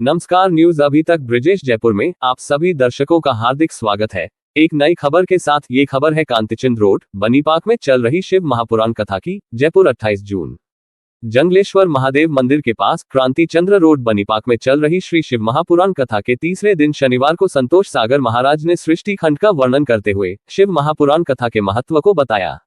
नमस्कार, न्यूज अभी तक ब्रिजेश जयपुर में आप सभी दर्शकों का हार्दिक स्वागत है। एक नई खबर के साथ ये खबर है कांतिचंद रोड बनीपाक में चल रही शिव महापुराण कथा की। जयपुर 28 जून जंगलेश्वर महादेव मंदिर के पास क्रांति चंद्र रोड बनीपाक में चल रही श्री शिव महापुराण कथा के तीसरे दिन शनिवार को संतोष सागर महाराज ने सृष्टि खंड का वर्णन करते हुए शिव महापुराण कथा के महत्व को बताया।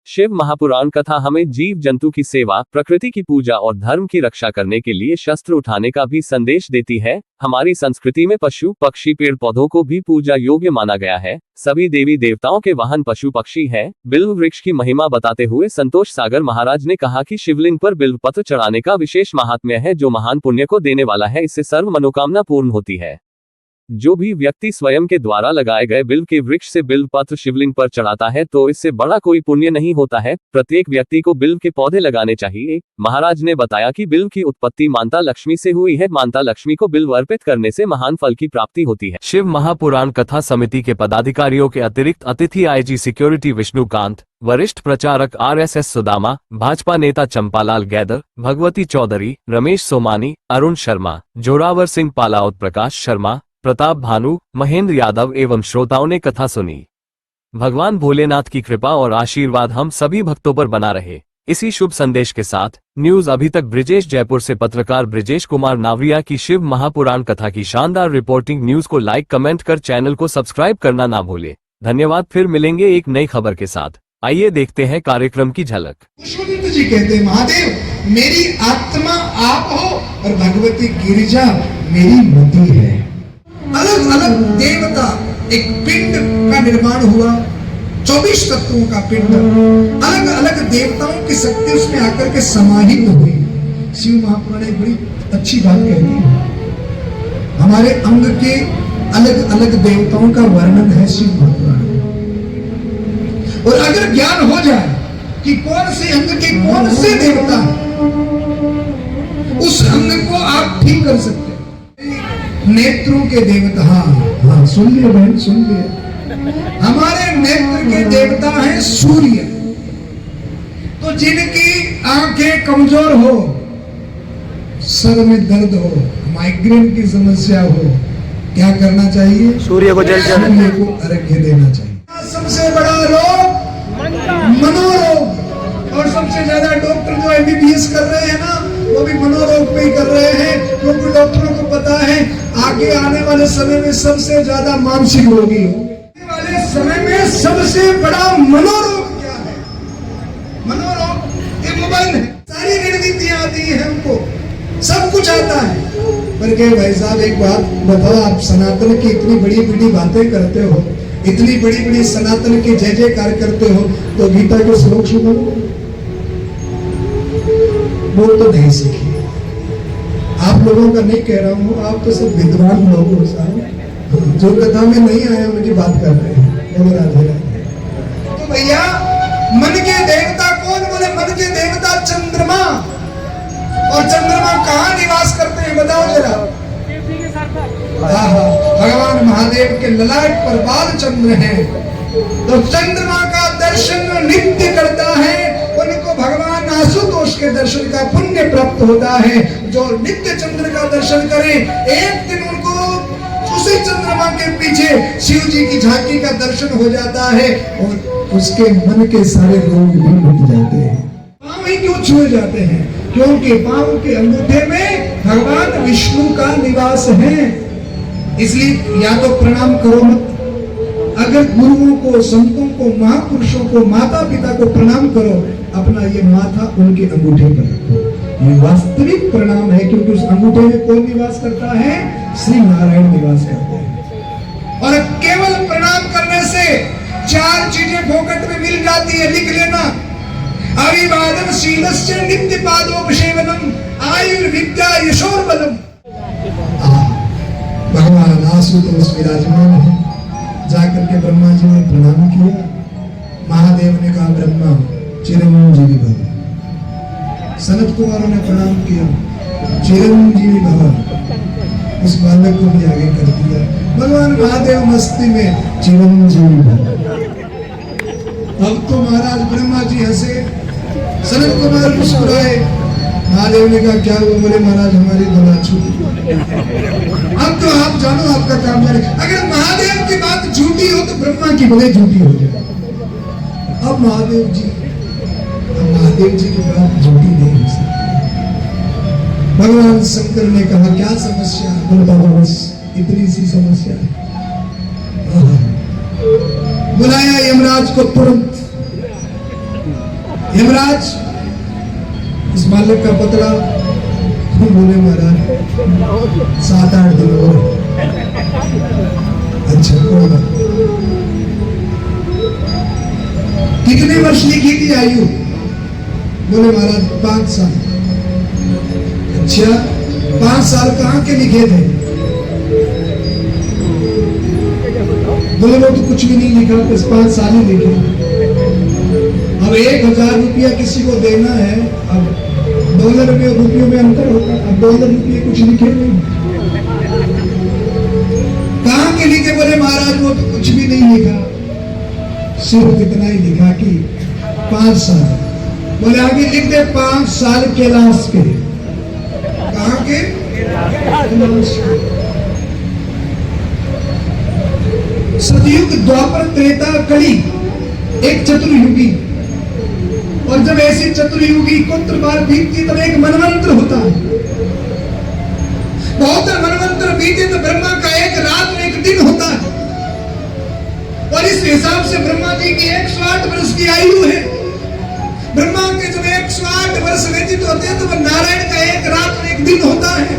शिव महापुराण कथा हमें जीव जंतु की सेवा, प्रकृति की पूजा और धर्म की रक्षा करने के लिए शस्त्र उठाने का भी संदेश देती है। हमारी संस्कृति में पशु पक्षी पेड़ पौधों को भी पूजा योग्य माना गया है। सभी देवी देवताओं के वाहन पशु पक्षी है। बिल्व वृक्ष की महिमा बताते हुए संतोष सागर महाराज ने कहा कि शिवलिंग पर बिल्व पत्र चढ़ाने का विशेष महात्म्य है, जो महान पुण्य को देने वाला है। इससे सर्व मनोकामना पूर्ण होती है। जो भी व्यक्ति स्वयं के द्वारा लगाए गए बिल्व के वृक्ष से बिल्व पत्र शिवलिंग पर चढ़ाता है तो इससे बड़ा कोई पुण्य नहीं होता है। प्रत्येक व्यक्ति को बिल्व के पौधे लगाने चाहिए। महाराज ने बताया कि बिल्व की उत्पत्ति माता लक्ष्मी से हुई है। माता लक्ष्मी को बिल्व अर्पित करने से महान फल की प्राप्ति होती है। शिव महापुराण कथा समिति के पदाधिकारियों के अतिरिक्त अतिथि आईजी सिक्योरिटी विष्णुकांत, वरिष्ठ प्रचारक RSS सुदामा, भाजपा नेता चंपालाल गैदर, भगवती चौधरी, रमेश सोमानी, अरुण शर्मा, जोरावर सिंह पालाउत, प्रकाश शर्मा, प्रताप भानु, महेंद्र यादव एवं श्रोताओं ने कथा सुनी। भगवान भोलेनाथ की कृपा और आशीर्वाद हम सभी भक्तों पर बना रहे। इसी शुभ संदेश के साथ न्यूज अभी तक ब्रिजेश जयपुर से पत्रकार ब्रिजेश कुमार नावरिया की शिव महापुराण कथा की शानदार रिपोर्टिंग। न्यूज को लाइक कमेंट कर चैनल को सब्सक्राइब करना ना भूले। धन्यवाद। फिर मिलेंगे एक नई खबर के साथ। आइए देखते हैं कार्यक्रम की झलक। जी कहते हैं, महादेव मेरी आत्मा आप हो और भगवती गिरिजा मेरी मति है। अलग अलग देवता, एक पिंड का निर्माण हुआ, 24 तत्वों का पिंड, अलग अलग देवताओं की शक्ति उसमें आकर के समाहित हुई। शिव महापुराण एक बड़ी अच्छी बात कहती है। हमारे अंग के अलग अलग देवताओं का वर्णन है शिव महापुराण। और अगर ज्ञान हो जाए कि कौन से अंग के कौन से देवता है, उस अंग को आप ठीक कर सकते हैं। नेत्रों के देवता, हाँ सुन लिया बहन, सुन लिया। हमारे नेत्र के देवता हैं सूर्य। तो जिनकी आंखें कमजोर हो, सर में दर्द हो, माइग्रेन की समस्या हो, क्या करना चाहिए? सूर्य को जल सूर्य को अर्घ्य देना चाहिए। सबसे बड़ा रोग मनोरोग, और सबसे ज्यादा डॉक्टर जो MBBS कर रहे हैं ना, वो भी मनोरोग पे ही कर रहे हैं, क्योंकि डॉक्टरों को पता है आगे आने वाले समय में सबसे ज्यादा मानसिक रोगी होंगे। आने वाले समय में सबसे बड़ा मनोरोग क्या है? मनोरोग ये मोबाइल है। सारी रणनीतियां आती है, हमको सब कुछ आता है। पर क्या भाई साहब, एक बात बताओ, आप सनातन की इतनी बड़ी बड़ी बातें करते हो, इतनी बड़ी बड़ी सनातन की जय जयकार करते हो, तो गीता के श्लोक सुनो, वो तो नहीं सीखी। आप लोगों का नहीं कह रहा हूँ, आप तो सब विद्वान लोग हो साहब, जो कथा में नहीं आया उनकी बात कर रहे हैं। तो भैया, मन के देवता कौन? बोले मन के देवता चंद्रमा। और चंद्रमा कहाँ निवास करते हैं बताओ जरा? भगवान महादेव के ललाट पर बाल चंद्र हैं। तो चंद्रमा का दर्शन नित्य करता है, उनको भगवान आशुतोष के दर्शन का पुण्य प्राप्त होता है। जो नित्य चंद्र का दर्शन करे, एक दिन उनको उसी चंद्रमा के पीछे शिव जी की झांकी का दर्शन हो जाता है और उसके मन के सारे रोग भी मिट जाते हैं। पांव ही क्यों छुए जाते हैं? क्योंकि पांव के अंगूठे में भगवान विष्णु का निवास है। इसलिए या तो प्रणाम करो मत। अगर गुरुओं को, संतों को, महापुरुषों को, माता पिता को प्रणाम करो, अपना ये माथा उनके अंगूठे पर रखो। ये वास्तविक प्रणाम है, क्योंकि उस अंगूठे में कौन निवास करता है? श्री नारायण निवास करते हैं। और केवल प्रणाम करने से 4 चीजें फोकट में मिल जाती है, लिख लेना। अभिवादन शीलस्य नित्य पादोपसेवनम आयुर्विद्या यशोर बलम। भगवान आशुतोष विराजमान है। जाकर के ब्रह्मा जी ने प्रणाम किया। महादेव ने कहा, ब्रह्मा चिरंजीवी भव। सनत कुमारों ने प्रणाम किया, चिरंजीवी भव। उस बालक को भी आगे कर दिया। भगवान महादेव मस्ती में चिरंजीवी भव। अब तो महाराज ब्रह्मा जी हंसे, सनत कुमार मुस्कुराए, महादेव ने कहा क्या हुआ? बोले महाराज हमारी भला छूटी। अब तो आप जानो, आपका काम जाने। अगर महादेव की बात झूठी हो तो ब्रह्मा की भले झूठी हो जाए। अब महादेव जी की बात झूठी नहीं हो सकती। भगवान शंकर ने कहा क्या समस्या? बोले बाबा बस इतनी सी समस्या है। बुलाया यमराज को तुरंत। यमराज इस बालक का पतला, बोले महाराज 7-8 दिन और। अच्छा कोई बात। कितने वर्ष लिखी थी आयु? बोले महाराज 5 साल। अच्छा 5 साल कहाँ के लिखे थे? बोले वो तो कुछ भी नहीं लिखा, बस 5 साल ही लिखे। अब 1000 रुपया किसी को देना है, अब डॉलर में और रुपयों में अंतर होता है। अब डॉलर रुपये कुछ लिखे नहीं, कहाँ के लिखे? बोले महाराज वो तो कुछ भी नहीं लिखा, सिर्फ इतना ही लिखा कि 5 साल। बोले आगे लिख दे 5 साल कैलाश के। कहाँ के? कैलाश के। सतयुग, द्वापर, त्रेता, कली, एक चतुर्युगी। और जब ऐसी चतुर्युगी कुंत्र बार बीतती तब एक मनवंतर होता है। बहुत मनवंतर बीते तो ब्रह्मा का एक रात और एक दिन होता है। और इस हिसाब से ब्रह्मा जी की 108 वर्ष की आयु है। ब्रह्मा के जब 108 वर्ष व्यतीत होते हैं तो वह नारायण का एक रात और एक दिन होता है।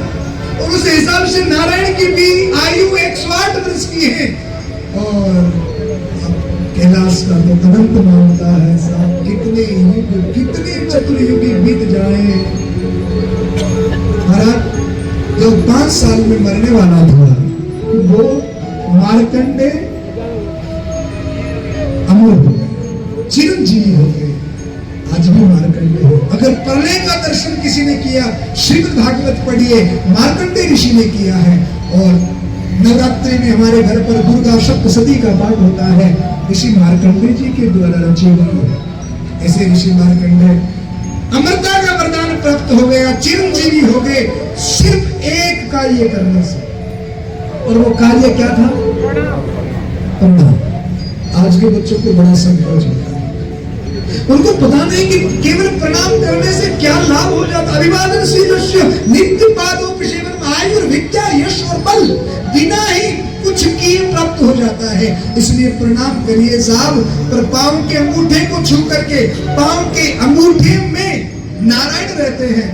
और उस हिसाब से नारायण की भी आयु 108 वर्ष की है। और कैलाश का तो अनंत मानता है साहब। कितने युग, कितने चतुर्युगी बीत जाए। महाराज जो 5 साल में मरने वाला था वो मार्कंडे अमर हो गए, चिरंजीवी हो गए। आज भी मार्कंडे हो। अगर प्रलय का दर्शन किसी ने किया, श्रीमद् भागवत पढ़िए, मार्कंडे ऋषि ने किया है। और नवरात्रि में हमारे घर पर दुर्गा सप्तशती का पाठ होता है, ऋषि मार्कंडे जी के द्वारा रचे हुए। ऐसे ऋषि मार्कंडे अमरता का वरदान प्राप्त हो गया, चिरंजीवी हो गए, सिर्फ एक कार्य करने से। और वो कार्य क्या था? प्रणाम। आज के बच्चों को बड़ा संकोच होता है, उनको पता नहीं कि केवल प्रणाम करने से क्या लाभ हो जाता। अभिवादन शीलस्य नित्य पादोपसेवन आयुर विद्या यश और बल, बिना ही कुछ किए प्राप्त हो जाता है। इसलिए प्रणाम करिए साहब। पर पांव के अंगूठे को छू करके, पांव के अंगूठे में नारायण रहते हैं।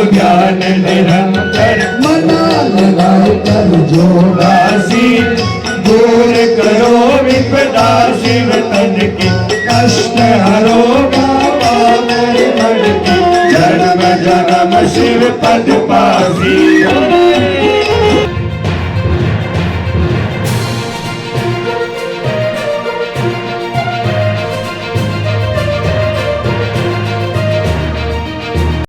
ज्ञान निरंतर मना लगाए कर जो दासी, दूर करो विपदा शिव तन की, कष्ट हरो बाबा मेरे मन की, जन्म जन्म शिव पद पासी।